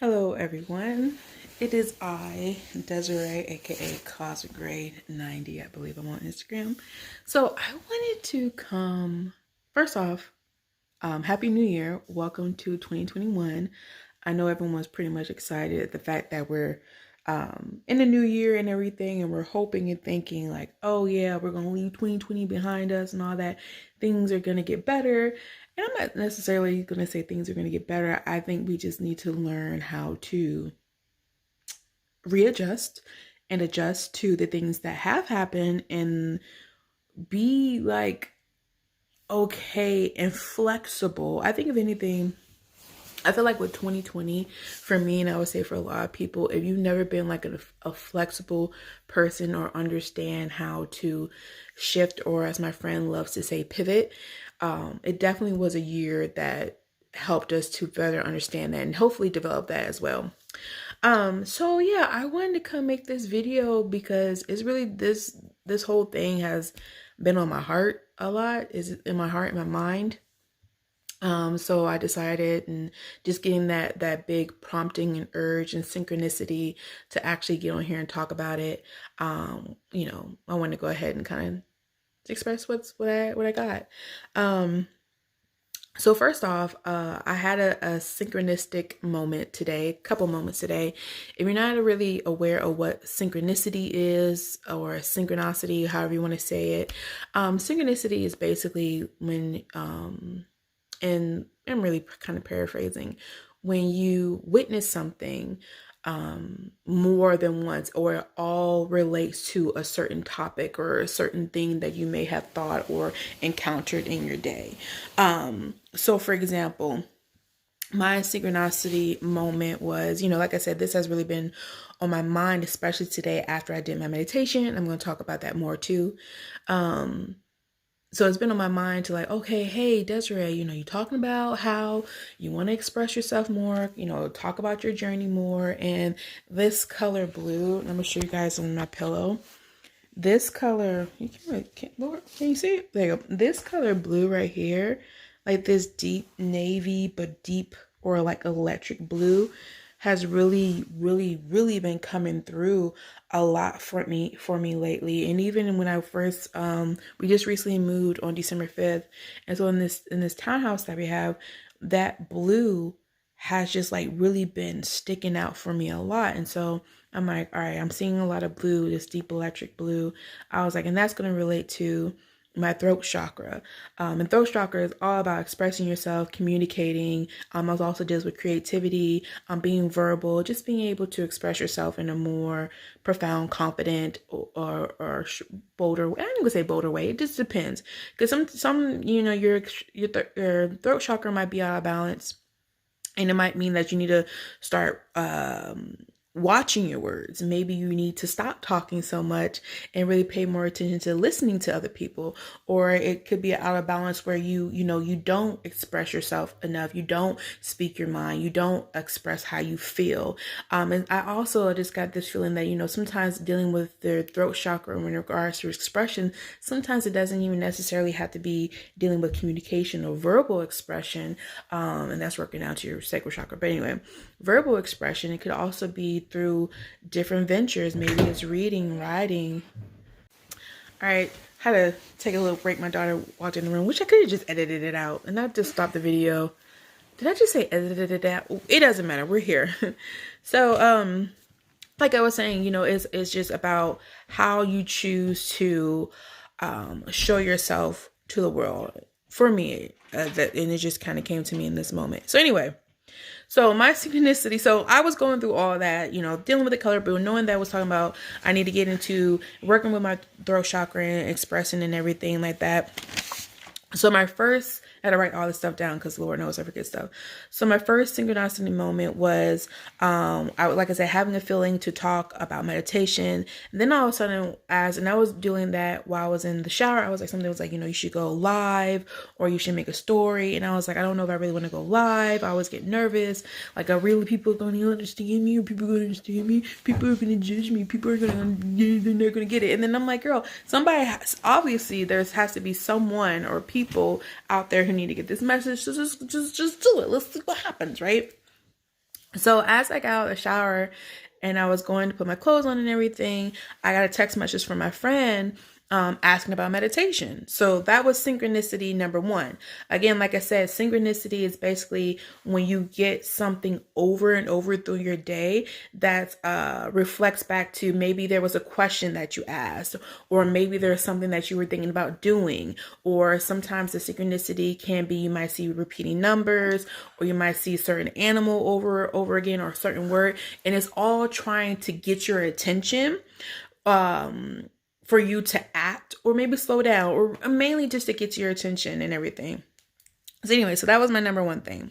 Hello everyone, it is I, Desiree, aka Cosmic Grade 90, I believe I'm on Instagram. So I wanted to come, first off, Happy New Year, welcome to 2021. I know everyone was pretty much excited at the fact that we're in the new year and everything, and we're hoping and thinking like, oh yeah, we're going to leave 2020 behind us and all that. Things are going to get better. And I'm not necessarily going to say things are going to get better. I think we just need to learn how to readjust and adjust to the things that have happened and be like okay and flexible. I think if anything, I feel like with 2020, for me, and I would say for a lot of people, if you've never been like a flexible person or understand how to shift, or as my friend loves to say, pivot, it definitely was a year that helped us to better understand that and hopefully develop that as well. So yeah, I wanted to come make this video because it's really this whole thing has been on my heart a lot, is in my heart and my mind. So I decided, and just getting that big prompting and urge and synchronicity to actually get on here and talk about it. I want to go ahead and kind of express what I got. So first off, I had a synchronistic moment today, couple moments today. If you're not really aware of what synchronicity is, or synchronicity, however you want to say it, synchronicity is basically when and I'm really kind of paraphrasing, when you witness something more than once, or it all relates to a certain topic or a certain thing that you may have thought or encountered in your day. So for example, my synchronicity moment was, like I said, this has really been on my mind, especially today after I did my meditation. I'm going to talk about that more too. So it's been on my mind to like, okay, hey, Desiree, you're talking about how you want to express yourself more, talk about your journey more. And this color blue, I'm going to show you guys on my pillow. This color, Lord, can you see it? There you go. This color blue right here, like this deep navy, but deep or like electric blue, has really, really, really been coming through a lot for me lately. And even when I first, we just recently moved on December 5th. And so in this townhouse that we have, that blue has just like really been sticking out for me a lot. And so I'm like, all right, I'm seeing a lot of blue, this deep electric blue. I was like, and that's going to relate to my throat chakra. And throat chakra is all about expressing yourself, communicating. It also deals with creativity, being verbal, just being able to express yourself in a more profound, confident, or bolder. I don't even say bolder way. It just depends, because some your throat chakra might be out of balance, and it might mean that you need to start watching your words. Maybe you need to stop talking so much and really pay more attention to listening to other people. Or it could be out of balance where you don't express yourself enough. You don't speak your mind. You don't express how you feel. And I also just got this feeling that, sometimes dealing with the throat chakra in regards to expression, sometimes it doesn't even necessarily have to be dealing with communication or verbal expression. And that's working out to your sacral chakra. But anyway, verbal expression, it could also be through different ventures. Maybe it's reading, writing. All right, had to take a little break. My daughter walked in the room, which I could have just edited it out and not just stopped the video. Did I just say edited it out? It doesn't matter. We're here. So, like I was saying, it's just about how you choose to show yourself to the world. For me, and it just kind of came to me in this moment. So anyway. So my synchronicity, so I was going through all that, dealing with the color blue, knowing that I was talking about I need to get into working with my throat chakra and expressing and everything like that. So my first, I had to write all this stuff down because Lord knows I forget stuff. So my first synchronicity moment was, like I said, having a feeling to talk about meditation. And then all of a sudden, and I was doing that while I was in the shower, I was like, something was like, you should go live or you should make a story. And I was like, I don't know if I really want to go live. I always get nervous. Like, are really people going to understand me? Or people going to understand me? People are going to judge me. People are they're not going to get it. And then I'm like, girl, obviously there has to be someone or people out there who need to get this message. So just do it. Let's see what happens, right? So as I got out of the shower and I was going to put my clothes on and everything, I got a text message from my friend asking about meditation. So that was synchronicity number one. Again, like I said, synchronicity is basically when you get something over and over through your day that reflects back to maybe there was a question that you asked, or maybe there's something that you were thinking about doing, or sometimes the synchronicity can be you might see repeating numbers, or you might see a certain animal over again, or a certain word, and it's all trying to get your attention for you to act or maybe slow down, or mainly just to get your attention and everything. So anyway, so that was my number one thing.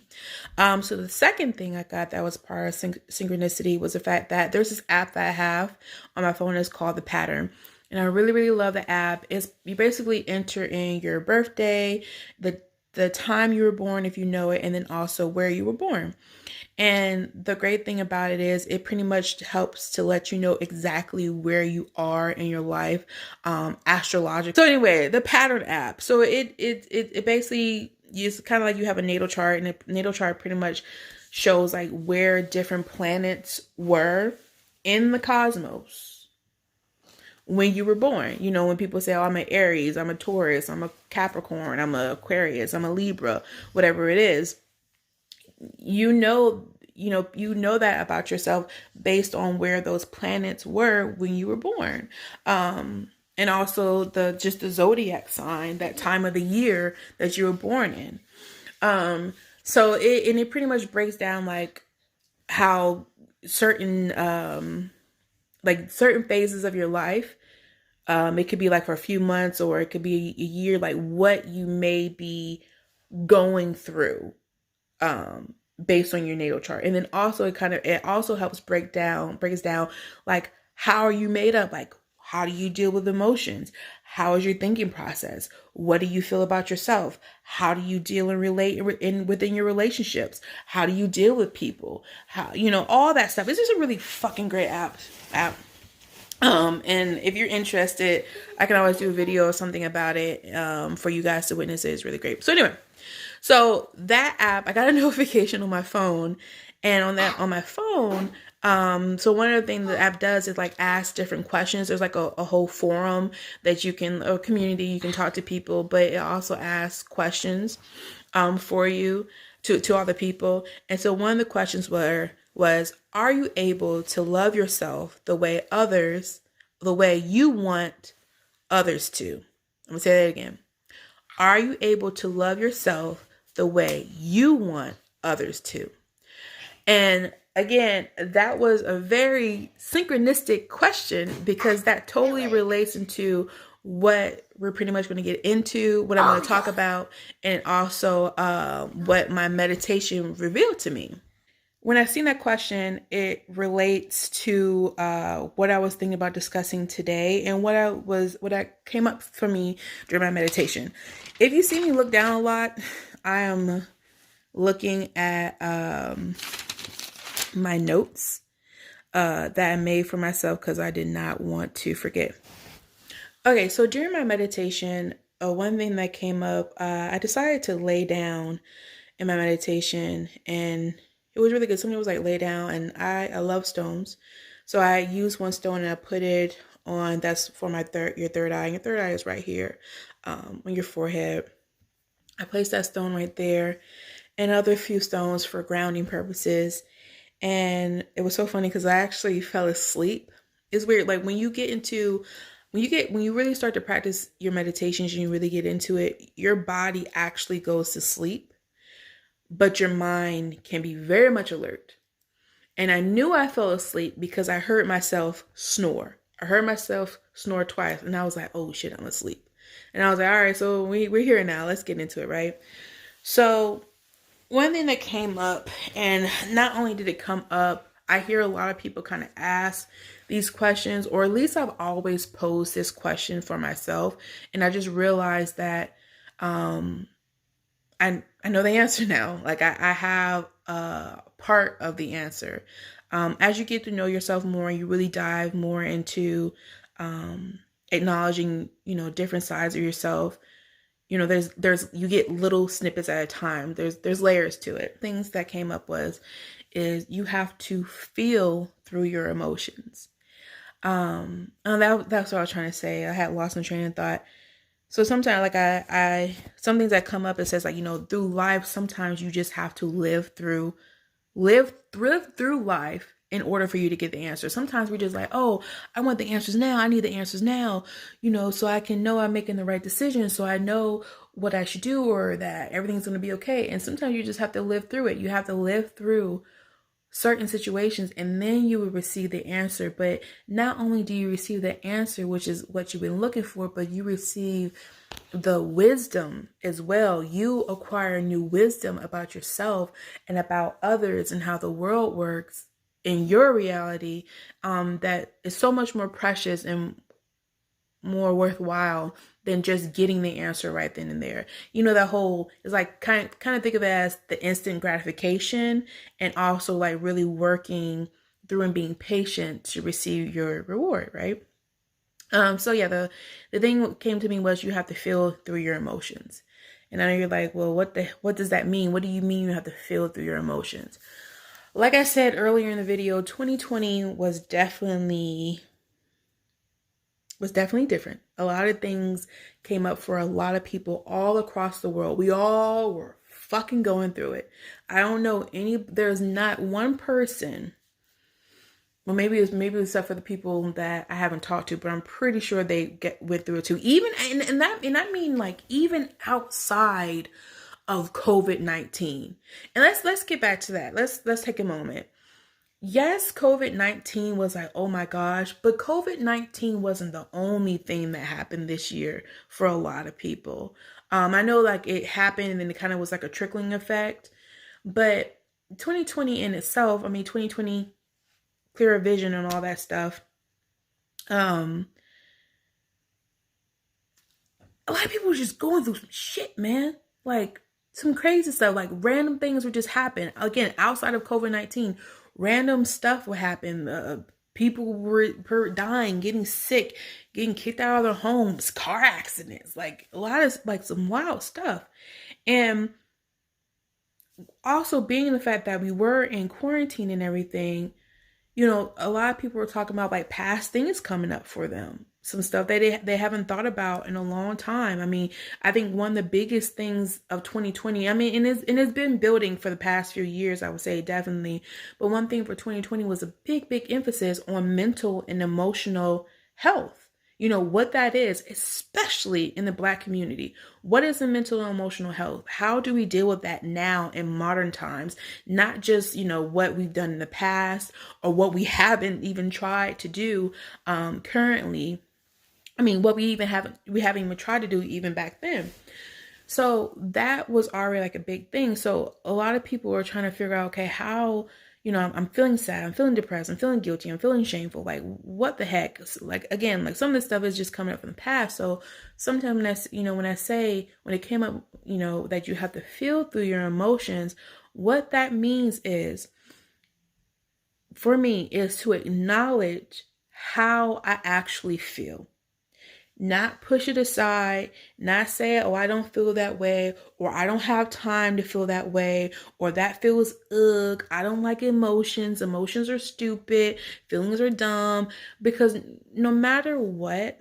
So the second thing I got that was part of synchronicity was the fact that there's this app that I have on my phone. It's called The Pattern. And I really, really love the app. It's you basically enter in your birthday, the time you were born, if you know it, and then also where you were born. And the great thing about it is it pretty much helps to let you know exactly where you are in your life, astrologically. So anyway, the Pattern app. So it basically is kind of like you have a natal chart, and a natal chart pretty much shows like where different planets were in the cosmos when you were born. You know, when people say, oh, I'm an Aries, I'm a Taurus, I'm a Capricorn, I'm a Aquarius, I'm a Libra, whatever it is, you know that about yourself based on where those planets were when you were born. And also the zodiac sign, that time of the year that you were born in. So it pretty much breaks down like how certain certain phases of your life, it could be like for a few months, or it could be a year, like what you may be going through based on your natal chart. And then also it also helps breaks down like how are you made up, like how do you deal with emotions, how is your thinking process, what do you feel about yourself, how do you deal and relate within your relationships, how do you deal with people, how all that stuff. It's just a really fucking great app. And if you're interested, I can always do a video or something about it for you guys to witness it. It's really great. So anyway, so that app, I got a notification on my phone, and on my phone, so one of the things the app does is like ask different questions. There's like a whole forum that a community, you can talk to people, but it also asks questions for you to other people. And so one of the questions was, are you able to love yourself the way you want others to? I'm gonna say that again. Are you able to love yourself the way you want others to? And again, that was a very synchronistic question, because that totally relates into what we're pretty much going to get into, what I'm going to talk about, and also what my meditation revealed to me. When I seen that question, it relates to what I was thinking about discussing today, and what came up for me during my meditation. If you see me look down a lot, I am looking at my notes that I made for myself because I did not want to forget. Okay, so during my meditation, one thing that came up, I decided to lay down in my meditation, and it was really good. Somebody was like, lay down, and I love stones. So I used one stone and I put it on, that's for your third eye. And your third eye is right here on your forehead. I placed that stone right there, and other few stones for grounding purposes. And it was so funny because I actually fell asleep. It's weird. Like when you really start to practice your meditations and you really get into it, your body actually goes to sleep, but your mind can be very much alert. And I knew I fell asleep because I heard myself snore. I heard myself snore twice, and I was like, oh shit, I'm asleep. And I was like, all right, so we're here now. Let's get into it, right? So one thing that came up, and not only did it come up, I hear a lot of people kind of ask these questions, or at least I've always posed this question for myself. And I just realized that I know the answer now. Like I have part of the answer. As you get to know yourself more, you really dive more into acknowledging, different sides of yourself. There's you get little snippets at a time. There's layers to it. Things that came up was is you have to feel through your emotions. And that's what I was trying to say. I had lost my train of thought. So sometimes, like some things that come up, it says like, through life, sometimes you just have to live through life in order for you to get the answer. Sometimes we're just like, oh, I want the answers now. I need the answers now, so I can know I'm making the right decision. So I know what I should do, or that everything's going to be okay. And sometimes you just have to live through it. You have to live through certain situations, and then you will receive the answer. But not only do you receive the answer, which is what you've been looking for, but you receive the wisdom as well. You acquire new wisdom about yourself and about others and how the world works in your reality, that is so much more precious and more worthwhile than just getting the answer right then and there. That whole is like kind of think of it as the instant gratification, and also like really working through and being patient to receive your reward, right? So yeah, the thing that came to me was you have to feel through your emotions. And I know you're like, well, what does that mean? What do you mean you have to feel through your emotions? Like I said earlier in the video, 2020 was definitely different. A lot of things came up for a lot of people all across the world. We all were fucking going through it. I don't know there's not one person, well, maybe except for the people that I haven't talked to, but I'm pretty sure they went through it too. Even and I mean like even outside of COVID-19. And let's get back to that. Let's take a moment. Yes, COVID-19 was like, oh my gosh, but COVID-19 wasn't the only thing that happened this year for a lot of people. I know like it happened and then it kind of was like a trickling effect, but 2020 in itself, 2020, clearer vision and all that stuff. A lot of people were just going through some shit, man. Like some crazy stuff, like random things would just happen. Again, outside of COVID-19, random stuff would happen. People were dying, getting sick, getting kicked out of their homes, car accidents, like a lot of like some wild stuff. And also being the fact that we were in quarantine and everything, a lot of people were talking about like past things coming up for them. Some stuff that they haven't thought about in a long time. I think one of the biggest things of 2020, and it's been building for the past few years, I would say definitely. But one thing for 2020 was a big emphasis on mental and emotional health. What that is, especially in the Black community. What is the mental and emotional health? How do we deal with that now in modern times? Not just, what we've done in the past or what we haven't even tried to do currently. What we haven't even tried to do even back then. So that was already like a big thing. So a lot of people were trying to figure out, okay, how, I'm feeling sad, I'm feeling depressed, I'm feeling guilty, I'm feeling shameful. Like, what the heck? Like, again, like some of this stuff is just coming up from the past. So sometimes when it came up, that you have to feel through your emotions, what that means is, for me, is to acknowledge how I actually feel. Not push it aside, not say, oh, I don't feel that way, or I don't have time to feel that way, or that feels ugh, I don't like emotions. Emotions are stupid, feelings are dumb, because no matter what,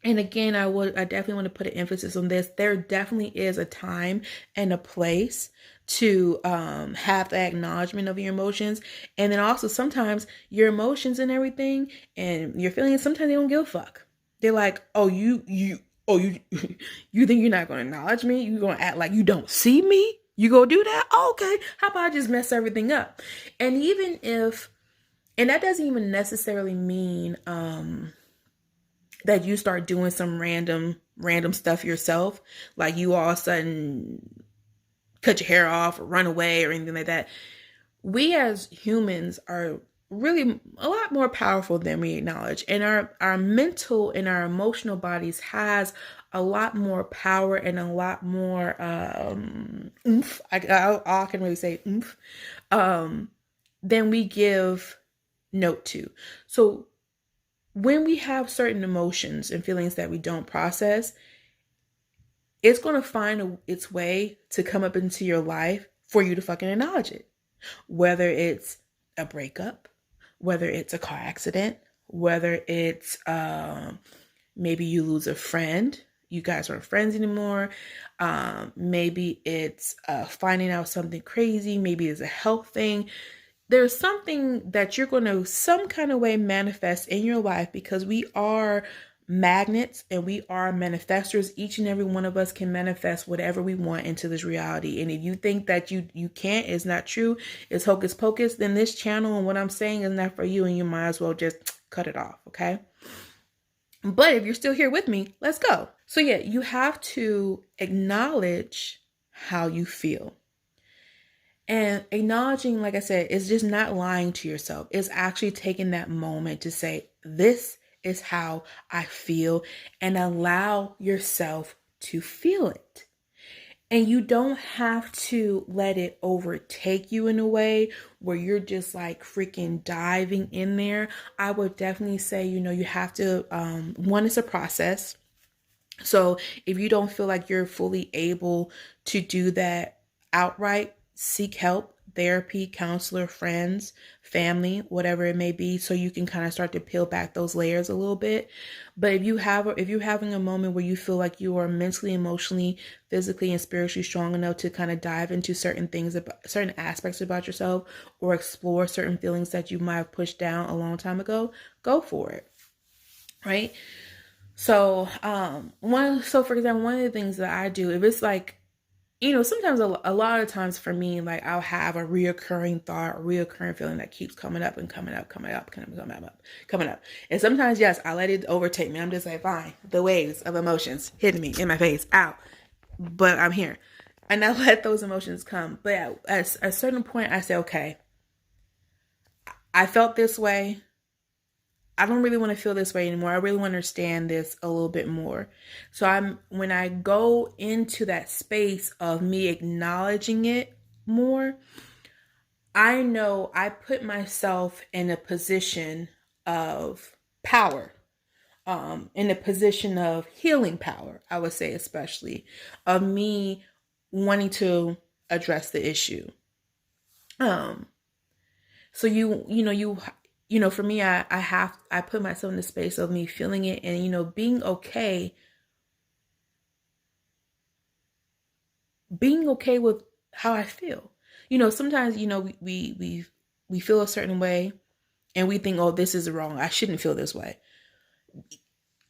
and again, I definitely want to put an emphasis on this, there definitely is a time and a place to have the acknowledgement of your emotions. And then also sometimes your emotions and everything and your feelings, sometimes they don't give a fuck. They're like, oh, you think you're not going to acknowledge me? You're going to act like you don't see me? You go do that? Oh, okay. How about I just mess everything up? And even if, and that doesn't even necessarily mean that you start doing some random stuff yourself. Like you all of a sudden cut your hair off or run away or anything like that. We as humans are really a lot more powerful than we acknowledge, and our mental and our emotional bodies has a lot more power and a lot more oomph. I can really say oomph than we give note to. So when we have certain emotions and feelings that we don't process, it's going to find its way to come up into your life for you to fucking acknowledge it. whether it's a breakup, whether it's a car accident, whether it's maybe you lose a friend, you guys aren't friends anymore. Maybe it's finding out something crazy. Maybe it's a health thing. There's something that you're going to some kind of way manifest in your life, because we are magnets and we are manifestors. Each and every one of us can manifest whatever we want into this reality. And if you think that you can't, it's not true, it's hocus pocus, then this channel and what I'm saying is not for you, and you might as well just cut it off, okay? But if you're still here with me, let's go. So yeah, you have to acknowledge how you feel. And acknowledging, like I said, is just not lying to yourself. It's actually taking that moment to say, this is how I feel, and allow yourself to feel it. And you don't have to let it overtake you in a way where you're just like freaking diving in there. I would definitely say, you have to, one, it's a process. So if you don't feel like you're fully able to do that outright, seek help, therapy, counselor, friends, family, whatever it may be, so you can kind of start to peel back those layers a little bit. But if you're having a moment where you feel like you are mentally, emotionally, physically, and spiritually strong enough to kind of dive into certain things, about certain aspects about yourself, or explore certain feelings that you might have pushed down a long time ago, go for it. Right? So, for example, one of the things that I do, if it's like, sometimes a lot of times for me, like I'll have a reoccurring thought, a reoccurring feeling that keeps coming up and coming up, coming up, coming up. And sometimes, yes, I let it overtake me. I'm just like, fine, the waves of emotions hitting me in my face, out. But I'm here. And I let those emotions come. But at a certain point, I say, okay, I felt this way. I don't really want to feel this way anymore. I really want to understand this a little bit more. So when I go into that space of me acknowledging it more, I know I put myself in a position of power, in a position of healing power, I would say, especially of me wanting to address the issue. So for me, I put myself in the space of me feeling it and, being okay with how I feel. Sometimes, we feel a certain way and we think, oh, this is wrong. I shouldn't feel this way.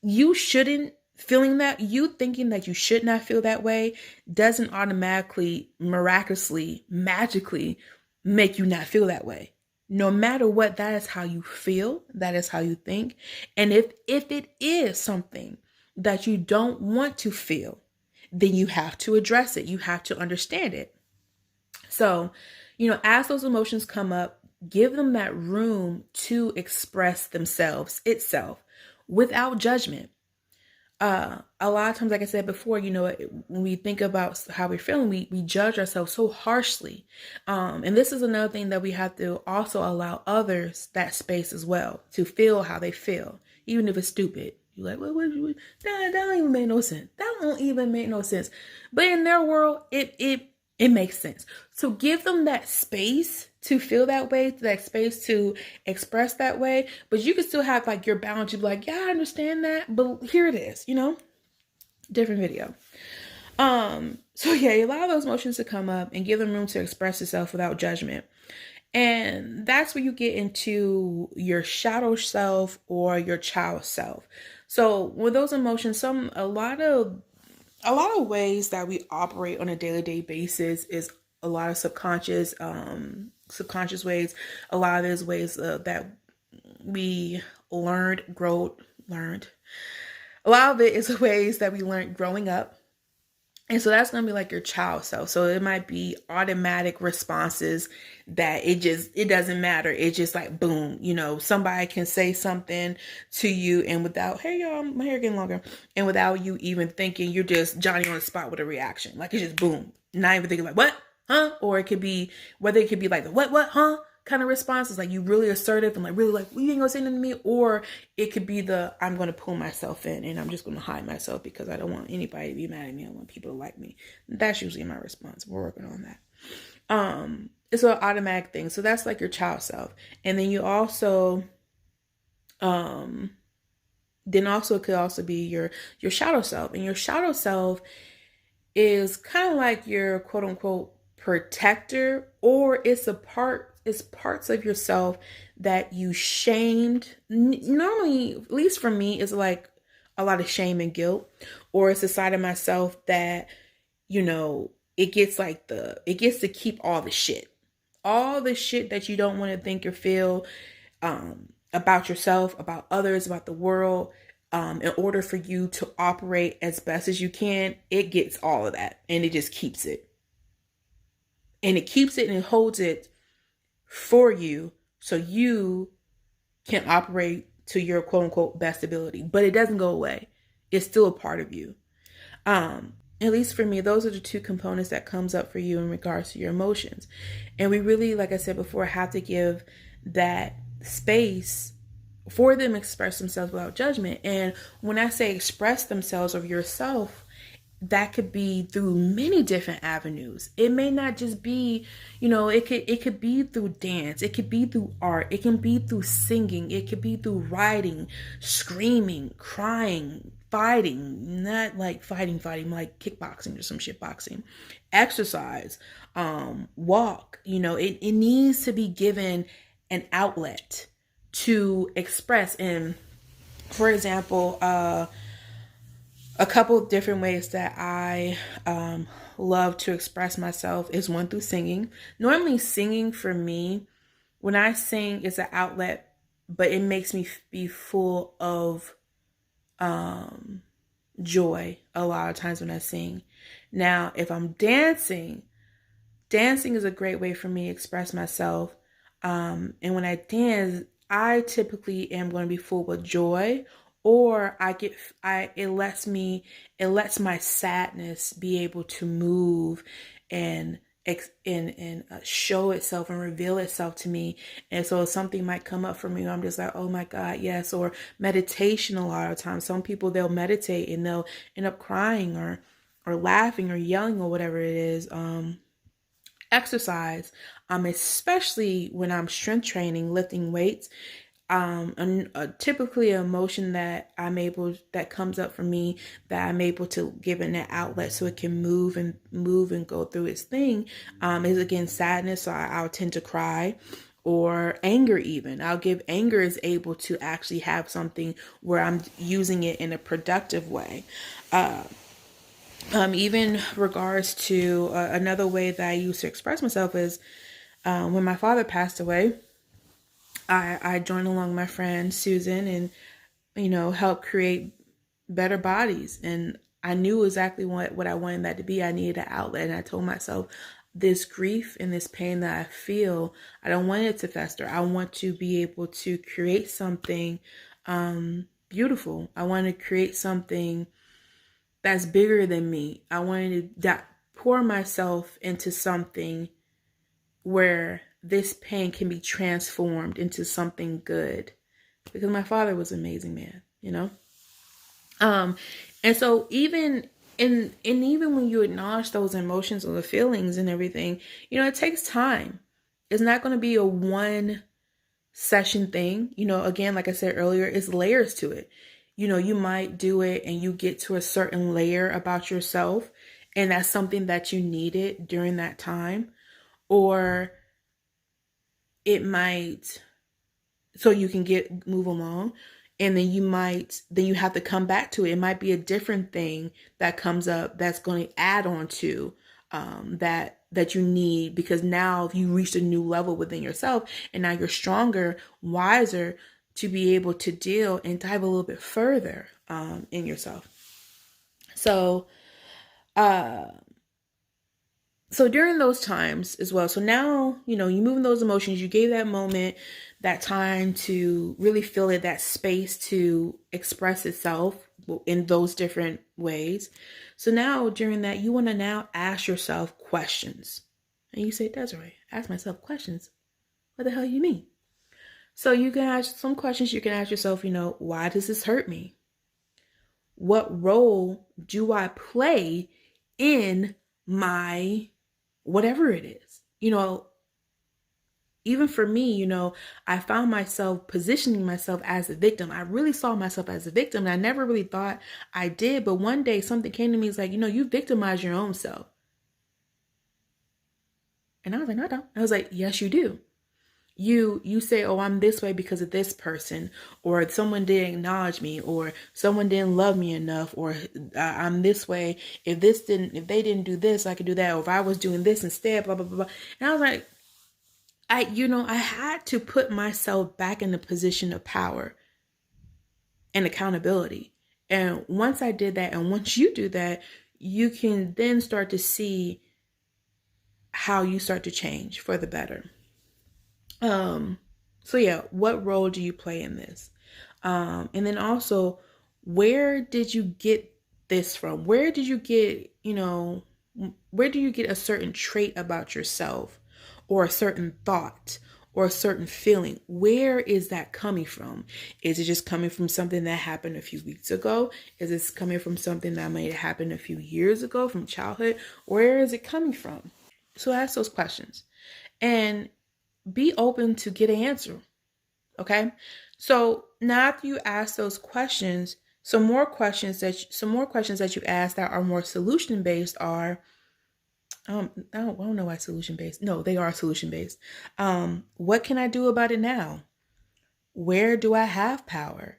You shouldn't feeling that, you thinking that you should not feel that way doesn't automatically, miraculously, magically make you not feel that way. No matter what, that is how you feel. That is how you think. And if it is something that you don't want to feel, then you have to address it. You have to understand it. So, as those emotions come up, give them that room to express itself without judgment. A lot of times, like I said before, when we think about how we're feeling, we judge ourselves so harshly. And this is another thing that we have to also allow others that space as well to feel how they feel, even if it's stupid. You're like, that don't even make no sense. That won't even make no sense. But in their world, it makes sense. So give them that space to feel that way, that space to express that way. But you can still have like your boundary, like, yeah, I understand that, but here it is, different video. So yeah, allow those emotions to come up and give them room to express yourself without judgment. And that's where you get into your shadow self or your child self. So with those emotions, a lot of ways that we operate on a day-to-day basis is a lot of subconscious ways. A lot of those ways that we learned. A lot of it is ways that we learned growing up. And so that's going to be like your child self. So it might be automatic responses that it doesn't matter. It's just like, boom, somebody can say something to you and without, hey, y'all, my hair getting longer. And without you even thinking, you're just Johnny on the spot with a reaction. Like it's just boom. Not even thinking like, what? Huh? Or it could be like the what, huh? Kind of responses, like you really assertive and like really like, well, you ain't gonna say nothing to me. Or it could be I'm gonna pull myself in and I'm just gonna hide myself because I don't want anybody to be mad at me. I want people to like me. That's usually my response. We're working on that. it's an automatic thing. So that's like your child self. And then you also, then also it could also be your shadow self. And your shadow self is kind of like your quote unquote protector, or it's parts of yourself that you shamed. Normally, at least for me, it's like a lot of shame and guilt, or it's a side of myself that, it gets it gets to keep all the shit that you don't want to think or feel, about yourself, about others, about the world. In order for you to operate as best as you can, it gets all of that and it just keeps it. And it keeps it and it holds it for you so you can operate to your quote unquote best ability. But it doesn't go away. It's still a part of you. At least for me, those are the two components that comes up for you in regards to your emotions. And we really, like I said before, have to give that space for them to express themselves without judgment. And when I say express themselves of yourself, that could be through many different avenues. It may not just be, it could be through dance, it could be through art, it can be through singing, it could be through writing, screaming, crying, fighting, not like fighting, like kickboxing or some shit boxing, exercise, walk, it needs to be given an outlet to express. And for example, a couple of different ways that I love to express myself is one, through singing. Normally singing for me, when I sing, is an outlet, but it makes me be full of joy a lot of times when I sing. Now, if I'm dancing is a great way for me to express myself. And when I dance, I typically am going to be full with joy, or it lets my sadness be able to move and show itself and reveal itself to me. And so something might come up for me, I'm just like, oh my God, yes. Or meditation, a lot of times some people, they'll meditate and they'll end up crying or laughing or yelling or whatever it is. Exercise, especially when I'm strength training, lifting weights, typically an emotion that comes up for me, that I'm able to give it an outlet so it can move and go through its thing, is again sadness. So I'll tend to cry, or anger. Even anger is able to actually have something where I'm using it in a productive way. Even regards to another way that I used to express myself is when my father passed away. I joined along my friend Susan and, helped create better bodies. And I knew exactly what I wanted that to be. I needed an outlet. And I told myself, this grief and this pain that I feel, I don't want it to fester. I want to be able to create something beautiful. I want to create something that's bigger than me. I wanted to pour myself into something where this pain can be transformed into something good, because my father was an amazing man, and so even even when you acknowledge those emotions or the feelings and everything, it takes time. It's not going to be a one session thing. Again, like I said earlier, it's layers to it. You might do it and you get to a certain layer about yourself, and that's something that you needed during that time. Or it might, so you can move along, and then you have to come back to it. It might be a different thing that comes up that's going to add on to that you need, because now you reached a new level within yourself, and now you're stronger, wiser, to be able to deal and dive a little bit further in yourself. So so during those times as well, so now, you move in those emotions, you gave that moment, that time to really feel it, that space to express itself in those different ways. So now during that, you want to now ask yourself questions. And you say, Desiree, ask myself questions. What the hell you mean? So you can ask some questions. You can ask yourself, why does this hurt me? What role do I play in my whatever it is? Even for me, I found myself positioning myself as a victim. I really saw myself as a victim. And I never really thought I did. But one day something came to me. It's like, you victimize your own self. And I was like, no, I don't. I was like, yes, you do. You say, oh, I'm this way because of this person, or someone didn't acknowledge me, or someone didn't love me enough, or I'm this way. If they didn't do this, I could do that. Or if I was doing this instead, blah, blah, blah, blah. And I was like, I had to put myself back in a position of power and accountability. And once I did that, and once you do that, you can then start to see how you start to change for the better. So yeah, what role do you play in this? And then also, where did you get this from? Where did you get, where do you get a certain trait about yourself, or a certain thought, or a certain feeling? Where is that coming from? Is it just coming from something that happened a few weeks ago? Is this coming from something that might have happened a few years ago, from childhood? Where is it coming from? So ask those questions and be open to get an answer. Okay. So now after you ask those questions, some more questions that you ask that are more solution based are, I don't know why solution based. No, they are solution based. What can I do about it now? Where do I have power?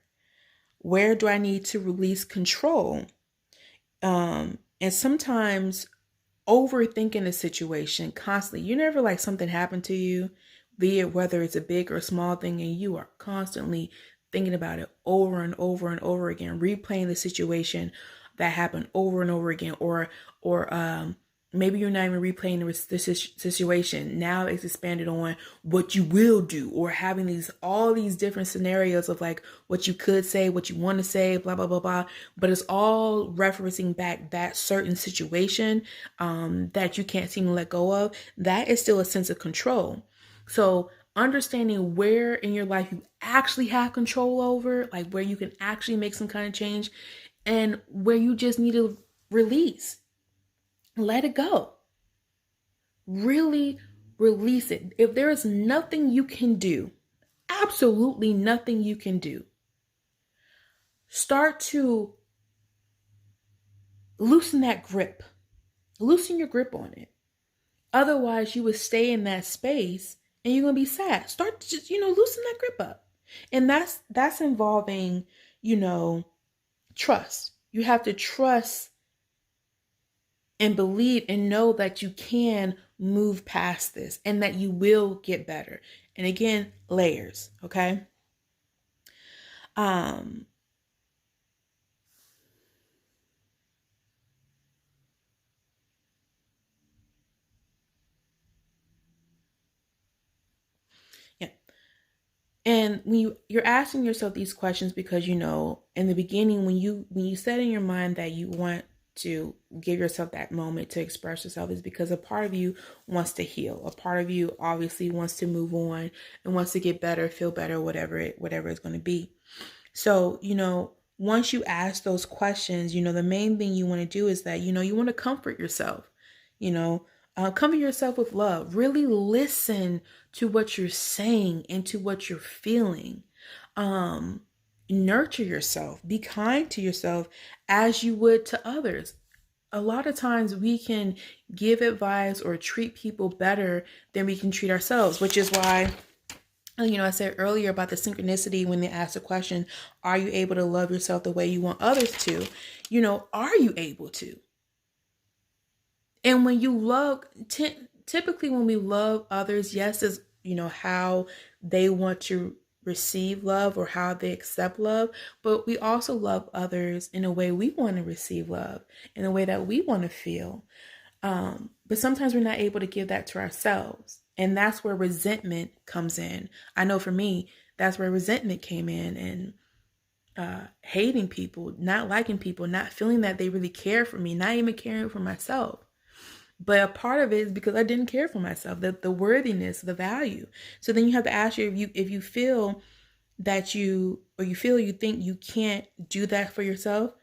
Where do I need to release control? And sometimes overthinking a situation constantly. You never like something happened to you, be it whether it's a big or small thing, and you are constantly thinking about it over and over and over again, replaying the situation that happened over and over again, or maybe you're not even replaying the situation. Now it's expanded on what you will do, or having all these different scenarios of like what you could say, what you want to say, blah, blah, blah, blah. But it's all referencing back that certain situation that you can't seem to let go of. That is still a sense of control. So understanding where in your life you actually have control over, like where you can actually make some kind of change, and where you just need to release. Let it go. Really release it. If there is nothing you can do, absolutely nothing you can do, start to loosen that grip. Loosen your grip on it. Otherwise, you would stay in that space and you're going to be sad. Start to just, loosen that grip up. And that's involving, trust. You have to trust and believe and know that you can move past this and that you will get better. And again, layers, okay? Yeah. And when you're asking yourself these questions, because in the beginning, when you set in your mind that you want to give yourself that moment to express yourself, is because a part of you wants to heal. A part of you obviously wants to move on and wants to get better, feel better, whatever it's going to be. So, once you ask those questions, the main thing you want to do is that, you want to comfort yourself, comfort yourself with love. Really listen to what you're saying and to what you're feeling. Nurture yourself. Be kind to yourself as you would to others. A lot of times we can give advice or treat people better than we can treat ourselves, which is why, I said earlier about the synchronicity when they asked the question, are you able to love yourself the way you want others to? Are you able to? And when you love, typically when we love others, yes, is, how they want to receive love or how they accept love, but we also love others in a way we want to receive love, in a way that we want to feel. But sometimes we're not able to give that to ourselves. And that's where resentment comes in. I know for me, that's where resentment came in, and hating people, not liking people, not feeling that they really care for me, not even caring for myself. But a part of it is because I didn't care for myself, the worthiness, the value. So then you have to ask you if you feel that you think you can't do that for yourself,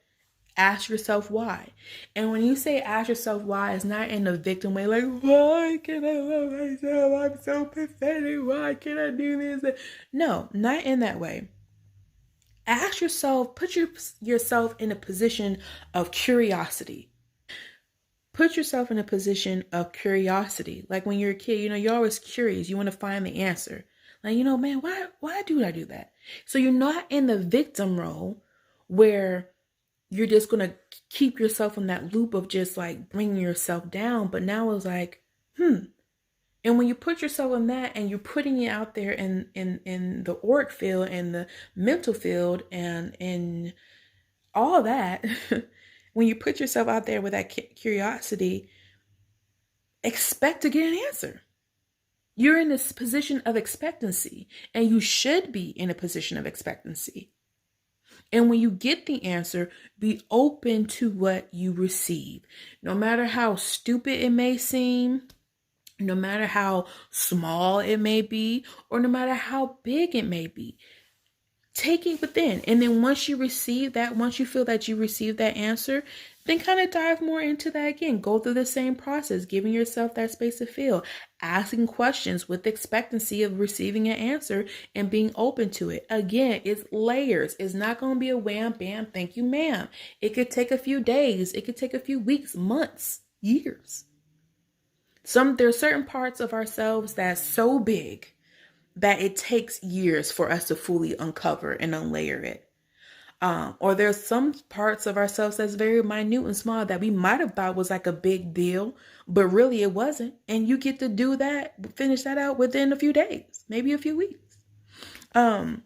Ask yourself why. And when you say ask yourself why, it's not in a victim way, like, why can't I love myself? I'm so pathetic. Why can't I do this? No, not in that way. Ask yourself, put yourself in a position of curiosity. Put yourself in a position of curiosity. Like when you're a kid, you're always curious. You want to find the answer. Like, man, why do I do that? So you're not in the victim role where you're just going to keep yourself in that loop of just like bringing yourself down. But now it's like, And when you put yourself in that and you're putting it out there in the auric field and the mental field and in all that, when you put yourself out there with that curiosity, expect to get an answer. You're in this position of expectancy, and you should be in a position of expectancy. And when you get the answer, be open to what you receive. No matter how stupid it may seem, no matter how small it may be, or no matter how big it may be, take it within. And then once you receive that, once you feel that you receive that answer, then kind of dive more into that again. Go through the same process, giving yourself that space to feel, asking questions with expectancy of receiving an answer and being open to it. Again, it's layers. It's not going to be a wham, bam, thank you, ma'am. It could take a few days. It could take a few weeks, months, years. There are certain parts of ourselves that's so big that it takes years for us to fully uncover and unlayer it. Or there's some parts of ourselves that's very minute and small that we might have thought was like a big deal, but really it wasn't. And you get to do that, finish that out within a few days, maybe a few weeks. So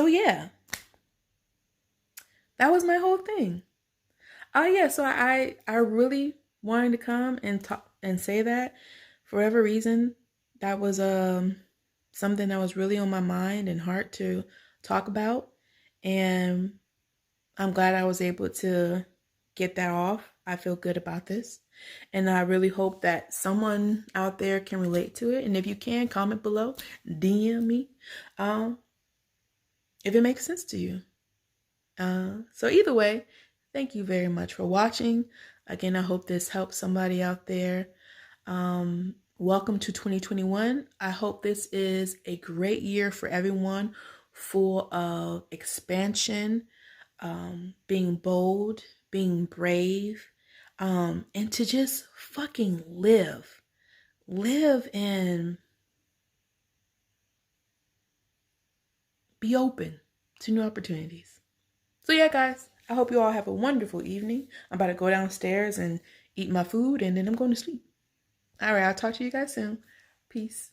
yeah, that was my whole thing. Oh yeah, so I really wanted to come and talk and say that for whatever reason, that was something that was really on my mind and heart to talk about. And I'm glad I was able to get that off. I feel good about this. And I really hope that someone out there can relate to it. And if you can, comment below, DM me, if it makes sense to you. So either way, thank you very much for watching. Again, I hope this helps somebody out there. Welcome to 2021. I hope this is a great year for everyone, full of expansion, being bold, being brave, and to just fucking live and be open to new opportunities. So yeah, guys, I hope you all have a wonderful evening. I'm about to go downstairs and eat my food, and then I'm going to sleep. All right, I'll talk to you guys soon. Peace.